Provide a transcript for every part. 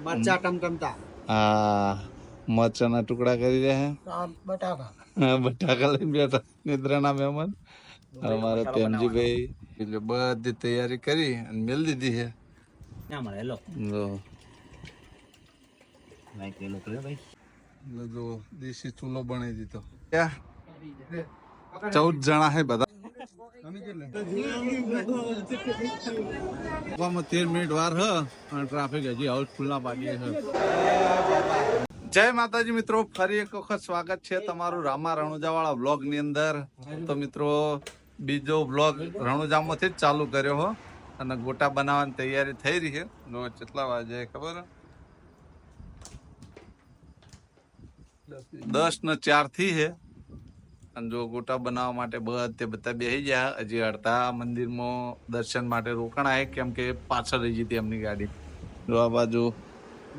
મરચા ટમટમતા હા મરચાના ટુકડા કરી રહ્યા બટાકા છે બટાકા લઈને બેઠા નિદ્રાના મહેમાન અમારે પ્રેમજીભાઈ એટલે બધી તૈયારી કરી અને મેલ દીધી છે ના મળે લો જો ભાઈ પેલો કર્યો ભાઈ એટલે જો દેશી ચૂલો બનાવી દીધો 14 જણા છે બધા 13 મિનિટ વાર હ અને ટ્રાફિક હજી હાઉસફુલ ના બાકી છે જય માતાજી મિત્રો, ફરી એક વખત સ્વાગત છે તમારું રામા રણુજાવાળા વ્લોગ ની અંદર. તો મિત્રો બીજો વ્લોગ રણુજામાંથી જ ચાલુ કર્યો હો અને ગોટા બનાવવાની તૈયારી થઈ રહી છે. કેટલા વાગે ખબર 10:04 થી છે અને જો ગોટા બનાવવા માટે બધા બેસી ગયા. હજી અડધા મંદિરમાં દર્શન માટે રોકાણા છે કેમ કે પાછળ રહી જતી એમની ગાડી. જો આ બાજુ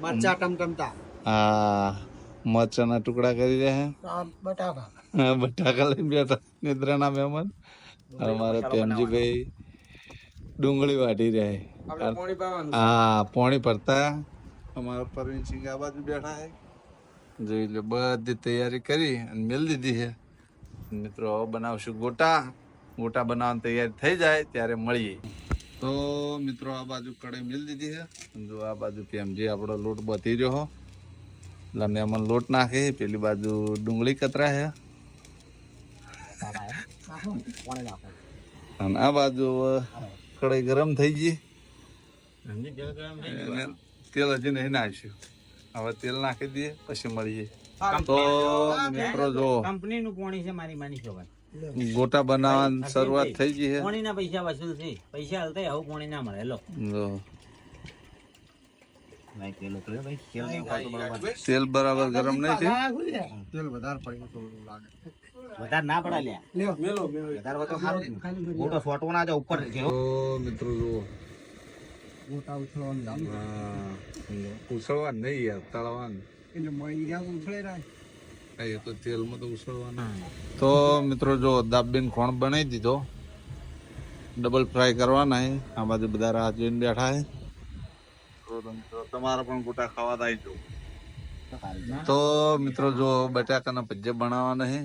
મરચા ટમટમતા હા મરચાના ટુકડા કરી રહ્યા બટાકા બટાકા લઈને બેઠા નિદ્રાના મહેમાન. અમારે પ્રેમજીભાઈ ડુંગળી વાટી રહ્યા. હા પોણી ભરતા અમારા પરવીનસિંહ આ બાજુ બેઠા છે. જોઈ લો બધી તૈયારી કરી અને મેલ દીધી છે. મિત્રો હવે બનાવશું ગોટા બનાવવાની તૈયારી થઈ જાય ત્યારે મળીએ. તો મિત્રો આ બાજુ કઢાઈ મેલ દીધી છે. જો આ બાજુ પ્રેમજી આપણો લોટ બધી રહ્યો એટલે મહેમાન લોટ નાખે. પેલી બાજુ ડુંગળી કતરા છે અને આ બાજુ કઢાઈ ગરમ થઈ ગઈ. તેલ હજી નહીં નાખ્યું, હવે તેલ નાખી દઈએ પછી મળીએ. તો મિત્રો જો કંપની નું પાણી છે મારી માની છો ગોટા બનાવવાની શરૂઆત થઈ ગઈ છે. પાણી ના પૈસા વસૂલ છે, પૈસા હાલતા આવું પાણી ના મળે લો. ભાઈ પેલો કર્યો ભાઈ તેલ બરાબર ગરમ નહીં થયું. તેલ વધારે પડ્યું લાગે. વધારે ના પડા લ્યા વધારે તો સારું મોટો ફોટો ના જાય ઉપર છે. તો મિત્રો જુઓ ગોટા ઉછળવાનું ઉછળવા નહીં યાર, તળવાનું. એટલે મળી ગયા ઉછળે રાય એ તો તેલમાં તો ઉછળવાનું. તો મિત્રો જો દાબીન ખોણ બનાવી દીધો, ડબલ ફ્રાય કરવાના છે. આ બાજુ બધા રાહ જોઈને બેઠા છે. તમારા પણ ગોટા ખાવા આવી જો. તો મિત્રો જો બટાકાના ભજીયા બનાવવાના છે.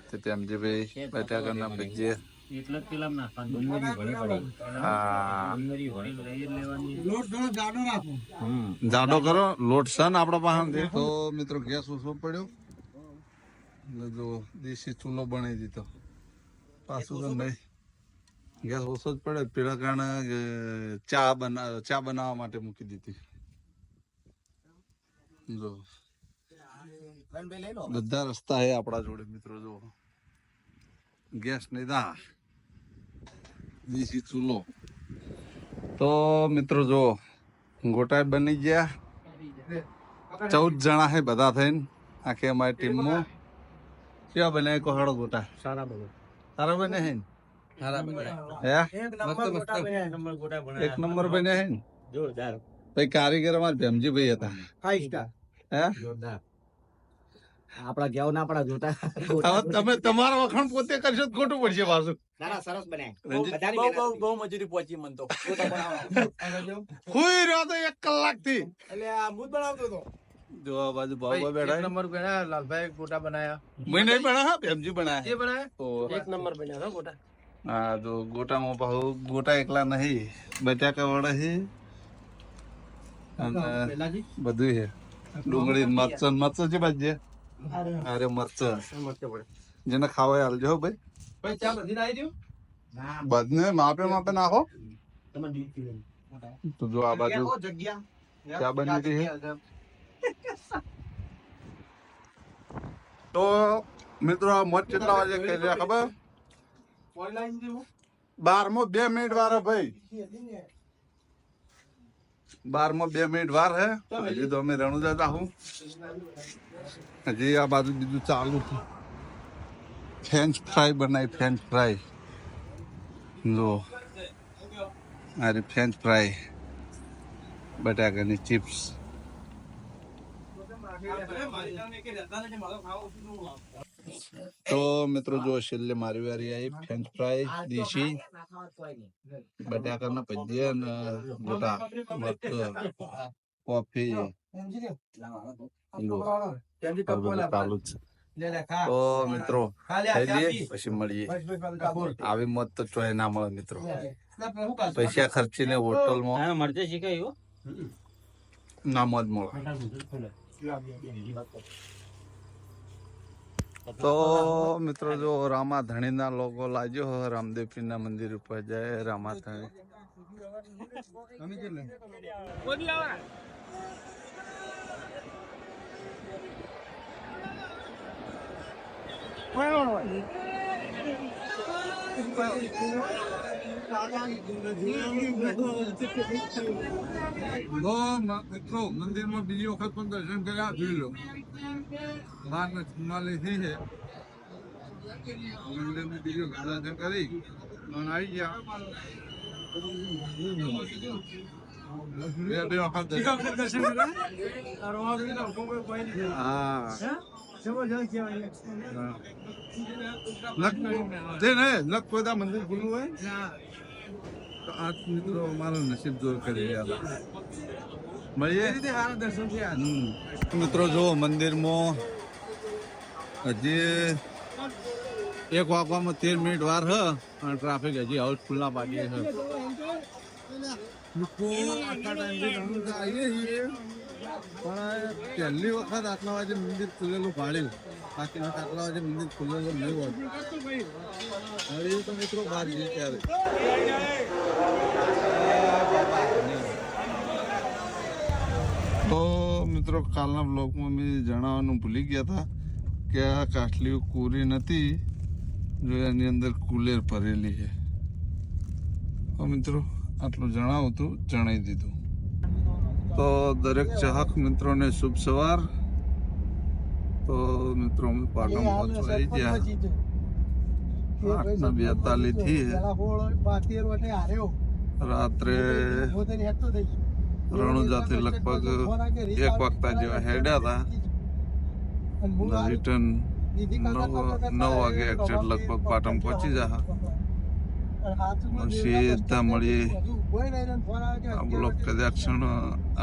તો પ્રેમજીભાઈ બટાકાના ભજીયા એટલે જ પેલા નાખવાનું ડુંગળી ઘણી પડી. હા ડુંગળી ઘણી પડી લેવાની. લોટ થોડો જાડો રાખો. જાડો કરો લોટ સન આપણા પાસે. તો મિત્રો ગેસ ઓછો પડ્યો એટલે જો દેશી ચૂલો બનાવી દીધો. પાછું તો નહીં, ગેસ ઓછો જ પડે. પેલા કારણે ચા બનાવવા માટે મૂકી દીધી. જો બધા રસ્તા છે આપણા જોડે મિત્રો. જો ગેસ નહીં દા દેશી ચૂલો. તો મિત્રો જો ગોટા બની ગયા. 14 જણા છે બધા થઈને આખી અમારી ટીમમાં. કેવા બને કોહડો ગોટા? સારા બને. સારા બને છે ને? એક નંબર બને છે ને? જોરદાર ભાઈ કારીગર અમારે ભેમજીભાઈ હતા. 5 સ્ટાર. હે જોરદાર. આપડા જેવ ના પડા જોતા. હવે તમે તમારો વખાણ પોતે કરશો તો ખોટું પડશે પાછું. ના સરસ બને. બહુ મજૂરી પહોંચી મન તો. હુઈ રહ્યો તો 1 કલાક થી. એટલે આ મૂડ બનાવતો હતો. જો આ બાજુ બાબા બેઠા. નંબર બનાયા લાલભાઈ ગોટા બનાયા. મેં નહીં બનાયા, ભેમજી બનાયા. એ બનાયા ઓ 1 નંબર બન્યા હતા ગોટા. હા તો ગોટામાં પાછું ગોટા એકલા નહીં, બટાકા વડા છે અને પેલાજી બધું છે. ડુંગળી મરચા છે બાજુ. અરે મરચા જેને ખાવા હાલજો હો ભાઈ. ભાઈ ચા બધી નાઈ દઉં. બધને માપે નાખો. તમે દીપ પી તો જો આ બાજુ જગ્યા ચા બની રહી છે. તો મિત્રો આ મત કેટલા વાગે કહી રહ્યા ખબર? 12 2 મિનિટ વાર હે ભાઈ. 12 2 મિનિટ વાર હે. હજી તો અમે રણુજા જાઉં. હજી આ બાજુ બીજું ચાલુ છે. ફ્રેન્ચ ફ્રાય બનાવી. ફ્રેન્ચ ફ્રાય જો અરે ફ્રેન્ચ ફ્રાય, બટાકાની ચિપ્સ. તો મિત્રો જો છેલ્લે મારી વારી આવી. ફ્રેન્ચ ફ્રાય દેશી, બટાકાના ભજીયા અને ગોટા, મરચું, કોફી ત્યાંથી આ બધું ચાલુ જ છે. તો મિત્રો ખાઈ લઈએ પછી મળીએ. આવી મોત તો ચોય ના મળે મિત્રો. પૈસા ખર્ચીને હોટલમાં મળશે શીખાયું ના મોજ મળે. તો મિત્રો જો રામા ધણીના લોકો લાગ્યો રામદેવ પીરના મંદિર ઉપર જાય રામા ધણી. મિત્રો મંદિરમાં બીજી વખત પણ દર્શન કર્યા જોઈ લો. મંદિરની બીજી વખત દર્શન કરી આવી ગયા. બે વખત દર્શન લખ કોઈ મંદિર ખુલ્લું હોય તો આ મિત્રો મારો નસીબ જોર કરી રહ્યા મળીએ. મિત્રો જો મંદિરમાં હજી 1 વાગવામાં 13 મિનિટ વાર હ અને ટ્રાફિક હજી હાઉસફુલ ના બાકી છે. પણ પહેલી વખત આટલા વાગે મંદિર ખુલેલું ભાડ્યું. બાકી આટલા વાગે મંદિર ખુલેલું નહીં હોતું. તો મિત્રો બહાર જઈએ ત્યારે તો મિત્રો કાલના બ્લોગમાં મેં જણાવવાનું ભૂલી ગયા હતા કે આ કાટલીઓ કુરી નથી, જો એની અંદર કુલેર ભરેલી છે. તો મિત્રો આટલું જણાવું હતું, જણાવી દીધું. તો દરેક ચાહક મિત્રોને શુભ સવાર. તો મિત્રો અમે પાટણ પહોંચવા ગયા 8:42 થી રાત્રે રણુજાથી લગભગ 1 વાગતા જેવા હેડ્યા હતા. રિટર્ન 9 વાગે એક્ઝેક્ટ લગભગ પાટણ પહોંચી જા. સીધા મળીએ આ બ્લોક કદાચ ક્ષણ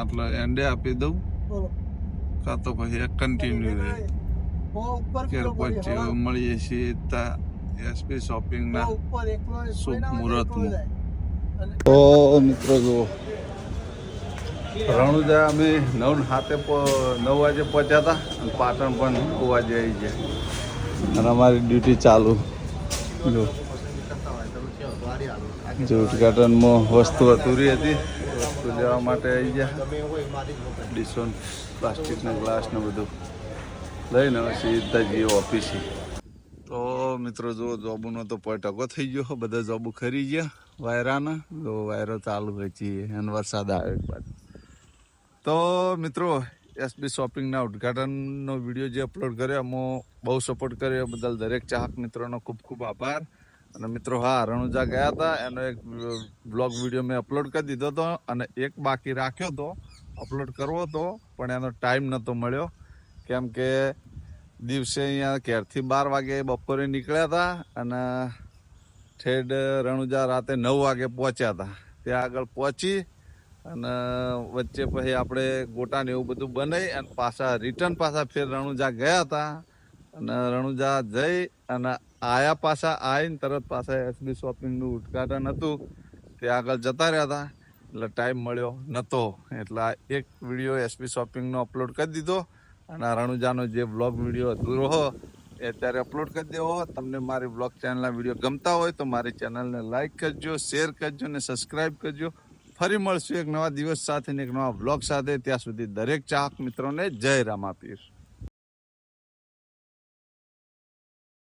આટલા એન્ડે આપી દઉં કાં તો પછી કન્ટિન્યુ રહે. ત્યારે પછી મળીએ સીધા એસપી શોપિંગના શુભ મુહૂર્તમાં. તો મિત્રો જુઓ રણુજા અમે 9 વાગે પહોંચ્યા હતા અને પાટણ પણ 9 વાગે આવી ગયા અને અમારી ડ્યુટી ચાલુ. જો ઉદઘાટનમાં વસ્તુ અધૂરી હતી, વસ્તુ લેવા માટે આવી ગયા. ડીશો પ્લાસ્ટિકના ગ્લાસ ને બધું લઈને સીધા જઈએ ઓફિસે. તો મિત્રો જો જોબુનો તો ટકો થઈ ગયો, બધા જોબુ ખરી ગયા વાયરાના. જો વાયરો ચાલુ હોય છે અને વરસાદ આવે એક બાજુ. તો મિત્રો એસબી શોપિંગના ઉદઘાટનનો વિડીયો જે અપલોડ કર્યો એમાં બહુ સપોર્ટ કર્યો બદલ દરેક ચાહક મિત્રોનો ખૂબ ખૂબ આભાર. અને મિત્રો હા, રણુજા ગયા હતા એનો એક બ્લોગ વિડીયો મેં અપલોડ કરી દીધો હતો અને એક બાકી રાખ્યો હતો અપલોડ કરવો હતો, પણ એનો ટાઈમ નહોતો મળ્યો. કેમ કે દિવસે અહીંયા ઘેરથી 12 વાગે બપોરે નીકળ્યા હતા અને ઠેડ રણુજા રાતે 9 વાગે પહોંચ્યા હતા. ત્યાં આગળ પહોંચી અને વચ્ચે પછી આપણે ગોટાને એવું બધું બનાવી અને પાછા રિટર્ન પાછા ફેર રણુજા ગયા હતા. અને રણુજા જઈ અને આયા પાછા આવીને તરત પાછા એસબી શોપિંગનું ઉદ્ઘાટન હતું, ત્યાં આગળ જતા રહ્યા હતા એટલે ટાઈમ મળ્યો નહોતો. એટલે એક વિડીયો એસબી શોપિંગનો અપલોડ કરી દીધો અને રણુજાનો જે બ્લોગ વિડીયો અધૂરો હો એ અત્યારે અપલોડ કરી દેવો. તમને મારી બ્લોગ ચેનલના વિડીયો ગમતા હોય તો મારી ચેનલને લાઇક કરજો, શેર કરજો અને સબસ્ક્રાઈબ કરજો. ફરી મળશું એક નવા દિવસ સાથે ને એક નવા બ્લોગ સાથે. ત્યાં સુધી દરેક ચાહક મિત્રોને જય રામાપીર.